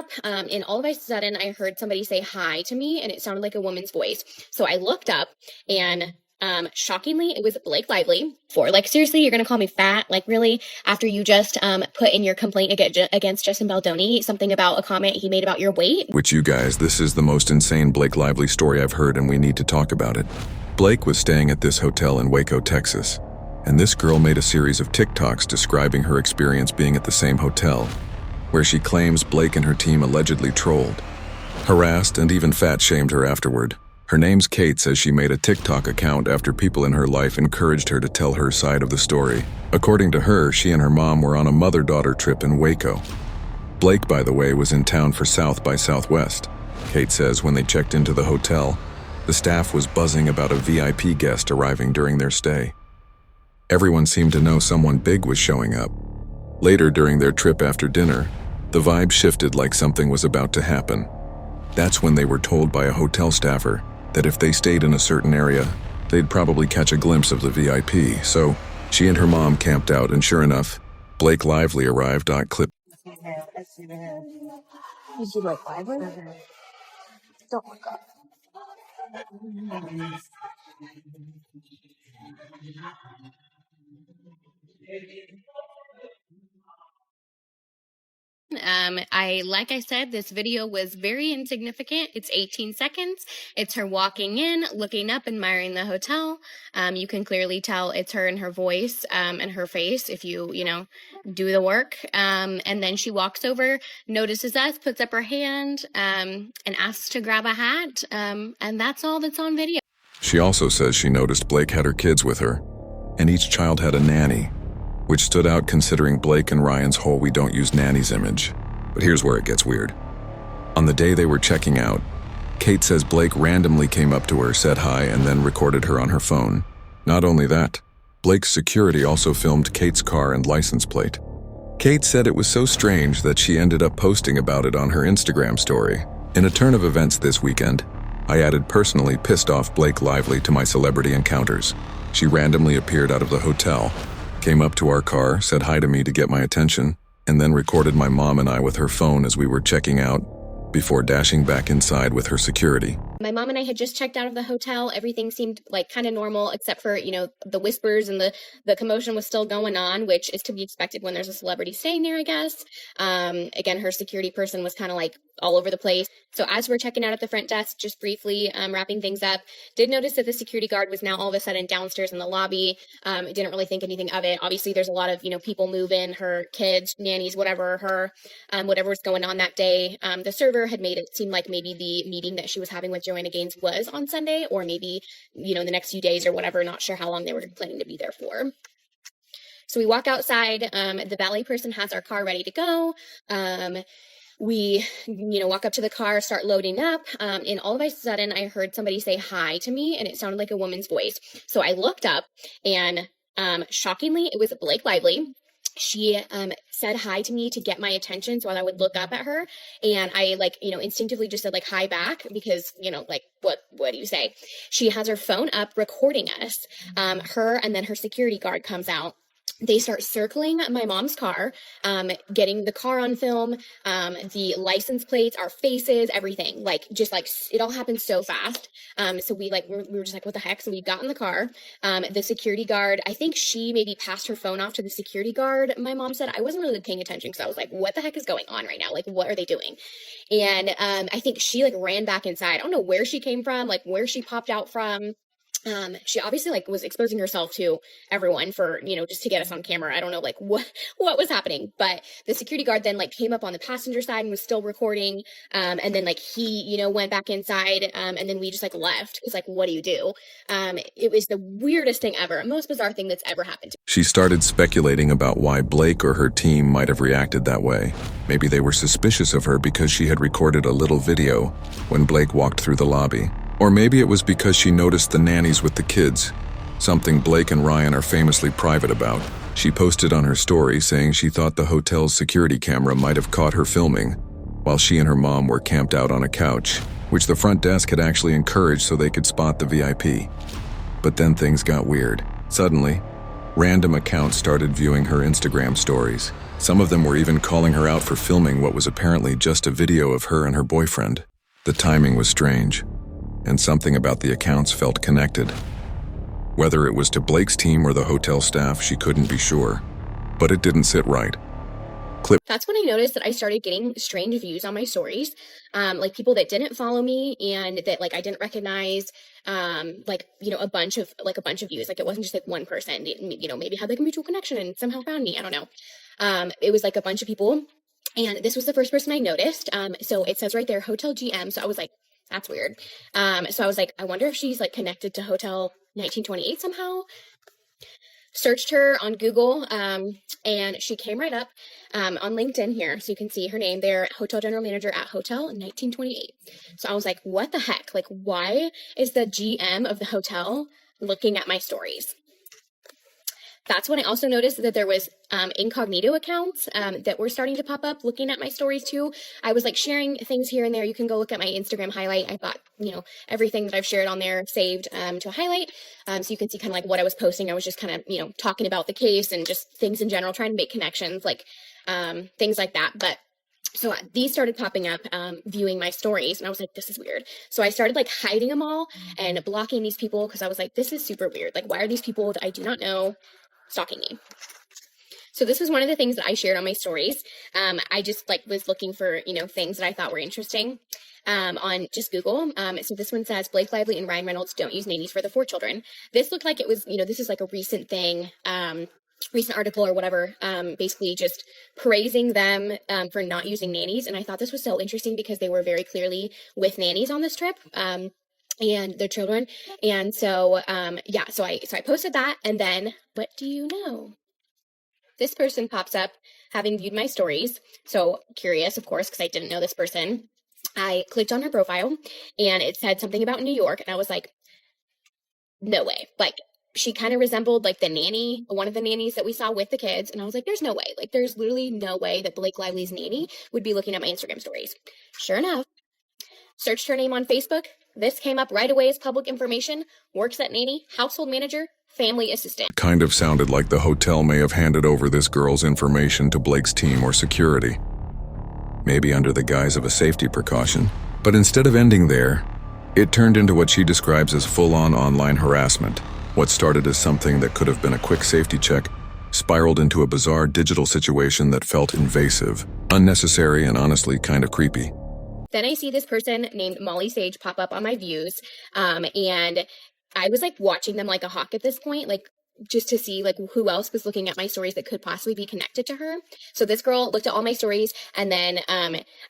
up, and all of a sudden I heard somebody say hi to me, and it sounded like a woman's voice. So I looked up, and shockingly, it was Blake Lively. Seriously, you're gonna call me fat? Like, really? After you just put in your complaint against Justin Baldoni, something about a comment he made about your weight? Which, you guys, this is the most insane Blake Lively story I've heard, and we need to talk about it. Blake was staying at this hotel in Waco, Texas, and this girl made a series of TikToks describing her experience being at the same hotel, where she claims Blake and her team allegedly trolled, harassed, and even fat-shamed her afterward. Her name's Kate says she made a TikTok account after people in her life encouraged her to tell her side of the story. According to her, she and her mom were on a mother-daughter trip in Waco. Blake, by the way, was in town for South by Southwest. Kate says when they checked into the hotel, the staff was buzzing about a VIP guest arriving during their stay. Everyone seemed to know someone big was showing up. Later during their trip after dinner, the vibe shifted like something was about to happen. That's when they were told by a hotel staffer that if they stayed in a certain area, they'd probably catch a glimpse of the VIP. So she and her mom camped out, and sure enough, Blake Lively arrived. Clip. Did you like Lively? Don't look up. Like I said, this video was very insignificant. It's 18 seconds. It's her walking in, looking up, admiring the hotel. You can clearly tell it's her and her voice, and her face if you do the work. And then she walks over, notices us, puts up her hand, and asks to grab a hat. And that's all that's on video. She also says she noticed Blake had her kids with her, and each child had a nanny, which stood out considering Blake and Ryan's whole "we don't use nannies" image. But here's where it gets weird. On the day they were checking out, Kate says Blake randomly came up to her, said hi, and then recorded her on her phone. Not only that, Blake's security also filmed Kate's car and license plate. Kate said it was so strange that she ended up posting about it on her Instagram story. In a turn of events this weekend, I added personally pissed off Blake Lively to my celebrity encounters. She randomly appeared out of the hotel, came up to our car, said hi to me to get my attention, and then recorded my mom and I with her phone as we were checking out, before dashing back inside with her security. My mom and I had just checked out of the hotel. Everything seemed like kind of normal, except for, the whispers and the commotion was still going on, which is to be expected when there's a celebrity staying there, I guess. Again, her security person was kind of like all over the place. So as we're checking out at the front desk, just briefly wrapping things up, did notice that the security guard was now all of a sudden downstairs in the lobby. Didn't really think anything of it. Obviously, there's a lot of, people moving, her kids, nannies, whatever was going on that day. The server had made it seem like maybe the meeting that she was having with Joanna Gaines was on Sunday, or maybe, the next few days or whatever. Not sure how long they were planning to be there for. So we walk outside. The valet person has our car ready to go. We, walk up to the car, start loading up, and all of a sudden I heard somebody say hi to me, and it sounded like a woman's voice. So I looked up, and shockingly, it was Blake Lively. She said hi to me to get my attention, so I would look up at her, and I instinctively just said hi back, because what do you say? She has her phone up recording us. Her and then her security guard comes out. They start circling my mom's car, getting the car on film, the license plates, our faces, everything. It all happened so fast. So we were just like, what the heck? So we got in the car. The security guard, I think she maybe passed her phone off to the security guard. My mom said, I wasn't really paying attention because I was like, what the heck is going on right now? What are they doing? And I think she ran back inside. I don't know where she came from, where she popped out from. She obviously was exposing herself to everyone for, just to get us on camera. I don't know what was happening, but the security guard then came up on the passenger side and was still recording. And then he, went back inside. And then we just left. It was what do you do? It was the weirdest thing ever, most bizarre thing that's ever happened. She started speculating about why Blake or her team might have reacted that way. Maybe they were suspicious of her because she had recorded a little video when Blake walked through the lobby. Or maybe it was because she noticed the nannies with the kids, something Blake and Ryan are famously private about. She posted on her story saying she thought the hotel's security camera might have caught her filming while she and her mom were camped out on a couch, which the front desk had actually encouraged so they could spot the VIP. But then things got weird. Suddenly, random accounts started viewing her Instagram stories, Some of them were even calling her out for filming what was apparently just a video of her and her boyfriend. The timing was strange, and something about the accounts felt connected. Whether it was to Blake's team or the hotel staff, she couldn't be sure, but it didn't sit right. That's when I noticed that I started getting strange views on my stories, like people that didn't follow me and that like I didn't recognize, like, you know, a bunch of views. Like it wasn't just like one person, you know, maybe had like a mutual connection and somehow found me. I don't know. It was like a bunch of people, and this was the first person I noticed. So it says right there, Hotel GM. So I was like, that's weird. So I was like, I wonder if she's like connected to Hotel 1928 somehow. Searched her on Google, and she came right up on LinkedIn here. So you can see her name there, Hotel General Manager at Hotel 1928. So I was like, what the heck? Like, why is the GM of the hotel looking at my stories? That's when I also noticed that there was incognito accounts that were starting to pop up looking at my stories too. I was like sharing things here and there. You can go look at my Instagram highlight. I've got, you know, everything that I've shared on there saved to a highlight. So you can see kind of like what I was posting. I was just kind of, you know, talking about the case and just things in general, trying to make connections, like things like that. But so these started popping up, viewing my stories, and I was like, this is weird. So I started like hiding them all and blocking these people because I was like, this is super weird. Like, why are these people that I do not know stalking me? So this was one of the things that I shared on my stories. I just like was looking for, you know, things that I thought were interesting on just Google. So this one says Blake Lively and Ryan Reynolds don't use nannies for the 4 children. This looked like it was, you know, this is like a recent thing, recent article or whatever, basically just praising them for not using nannies. And I thought this was so interesting because they were very clearly with nannies on this trip. And their children. And so, yeah, so I posted that, and then what do you know? This person pops up having viewed my stories. So curious, of course, because I didn't know this person. I clicked on her profile and it said something about New York. And I was like, no way. Like, she kind of resembled like the nanny, one of the nannies that we saw with the kids. And I was like, there's no way. Like, there's literally no way that Blake Lively's nanny would be looking at my Instagram stories. Sure enough, searched her name on Facebook. This came up right away as public information. Works at nanny, household manager, family assistant. Kind of sounded like the hotel may have handed over this girl's information to Blake's team or security. Maybe under the guise of a safety precaution. But instead of ending there, it turned into what she describes as full-on online harassment. What started as something that could have been a quick safety check spiraled into a bizarre digital situation that felt invasive, unnecessary, and honestly kind of creepy. Then I see this person named Molly Sage pop up on my views, and I was like watching them like a hawk at this point, like just to see like who else was looking at my stories that could possibly be connected to her. So this girl looked at all my stories, and then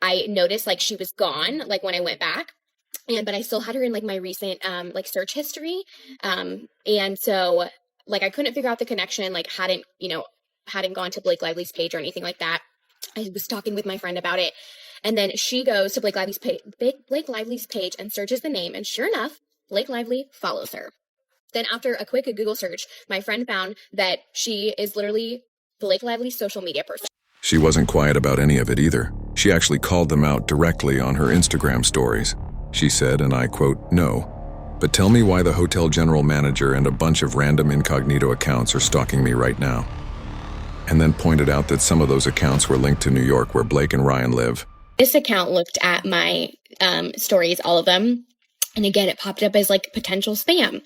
I noticed like she was gone, like when I went back, but I still had her in like my recent like search history, and so like I couldn't figure out the connection, like hadn't gone to Blake Lively's page or anything like that. I was talking with my friend about it. And then she goes to Blake Lively's page and searches the name. And sure enough, Blake Lively follows her. Then after a quick Google search, my friend found that she is literally Blake Lively's social media person. She wasn't quiet about any of it either. She actually called them out directly on her Instagram stories. She said, and I quote, "No, but tell me why the hotel general manager and a bunch of random incognito accounts are stalking me right now." And then pointed out that some of those accounts were linked to New York, where Blake and Ryan live. This account looked at my stories, all of them. And again, it popped up as like potential spam.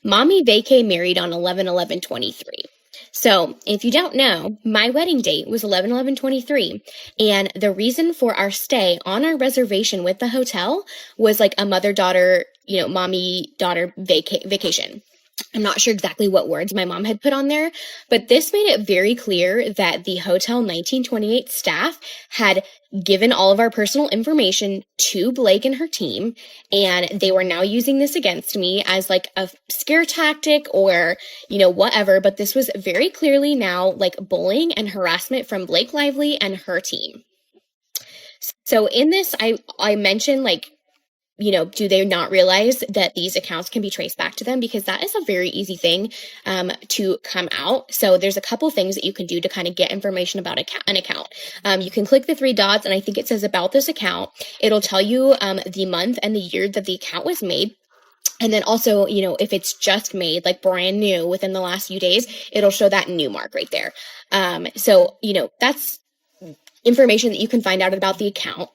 Mommy vacay married on 11/11/23. So if you don't know, my wedding date was 11/11/23. And the reason for our stay on our reservation with the hotel was like a mother-daughter, mommy-daughter vacation. I'm not sure exactly what words my mom had put on there, but this made it very clear that the Hotel 1928 staff had given all of our personal information to Blake and her team, and they were now using this against me as like a scare tactic or, whatever. But this was very clearly now like bullying and harassment from Blake Lively and her team. So in this, I mentioned like, do they not realize that these accounts can be traced back to them? Because that is a very easy thing to come out. So there's a couple things that you can do to kind of get information about an account. You can click the 3 dots, and I think it says about this account. It'll tell you the month and the year that the account was made. And then also, if it's just made like brand new within the last few days, it'll show that new mark right there. So, that's information that you can find out about the account.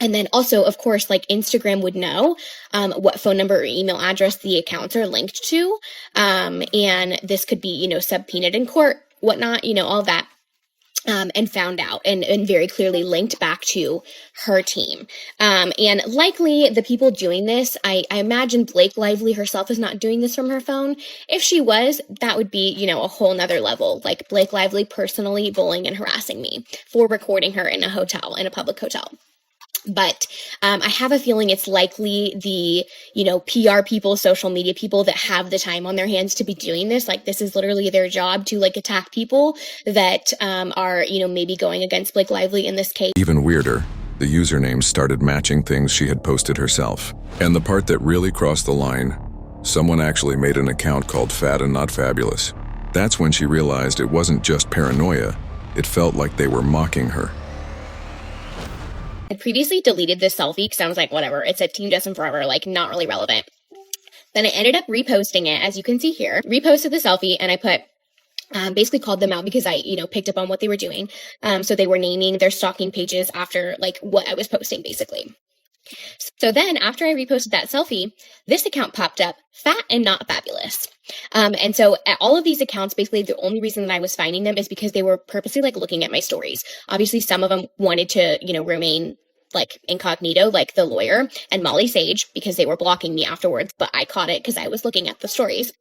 And then also, of course, like Instagram would know what phone number or email address the accounts are linked to. And this could be, subpoenaed in court, whatnot, all that. And found out and very clearly linked back to her team. And likely the people doing this, I imagine Blake Lively herself is not doing this from her phone. If she was, that would be, a whole nother level, like Blake Lively personally bullying and harassing me for recording her in a public hotel. But I have a feeling it's likely the, PR people, social media people that have the time on their hands to be doing this. Like, this is literally their job to, attack people that are, maybe going against Blake Lively in this case. Even weirder, the usernames started matching things she had posted herself. And the part that really crossed the line, someone actually made an account called Fat and Not Fabulous. That's when she realized it wasn't just paranoia, it felt like they were mocking her. I previously deleted this selfie because I was like, whatever, it said Team Justin Forever, not really relevant. Then I ended up reposting it, as you can see here. Reposted the selfie, and I put, basically called them out because I, picked up on what they were doing. So they were naming their stalking pages after, what I was posting, basically. So then, after I reposted that selfie, this account popped up, Fat and Not Fabulous. And so at all of these accounts, basically the only reason that I was finding them is because they were purposely looking at my stories. Obviously, some of them wanted to, remain incognito, like the lawyer and Molly Sage, because they were blocking me afterwards, but I caught it because I was looking at the stories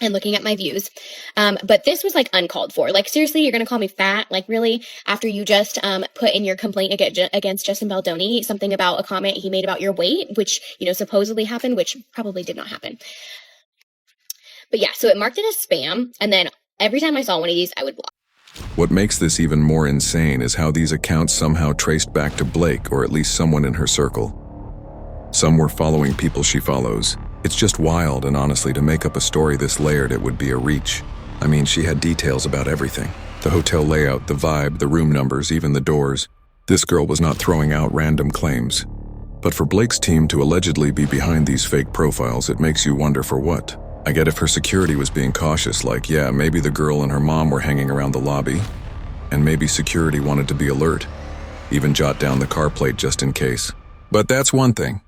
and looking at my views. But this was uncalled for. Seriously, you're going to call me fat? Really? After you just put in your complaint against Justin Baldoni, something about a comment he made about your weight, which, supposedly happened, which probably did not happen. But yeah, so it marked it as spam. And then every time I saw one of these, I would block. What makes this even more insane is how these accounts somehow traced back to Blake, or at least someone in her circle. Some were following people she follows. It's just wild, and honestly, to make up a story this layered, it would be a reach. I mean, she had details about everything. The hotel layout, the vibe, the room numbers, even the doors. This girl was not throwing out random claims. But for Blake's team to allegedly be behind these fake profiles, it makes you wonder for what. I get if her security was being cautious, yeah, maybe the girl and her mom were hanging around the lobby, and maybe security wanted to be alert, even jot down the car plate just in case. But that's one thing.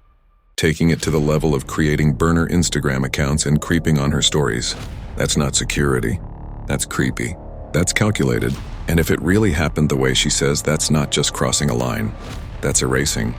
Taking it to the level of creating burner Instagram accounts and creeping on her stories. That's not security. That's creepy. That's calculated. And if it really happened the way she says, that's not just crossing a line. That's erasing.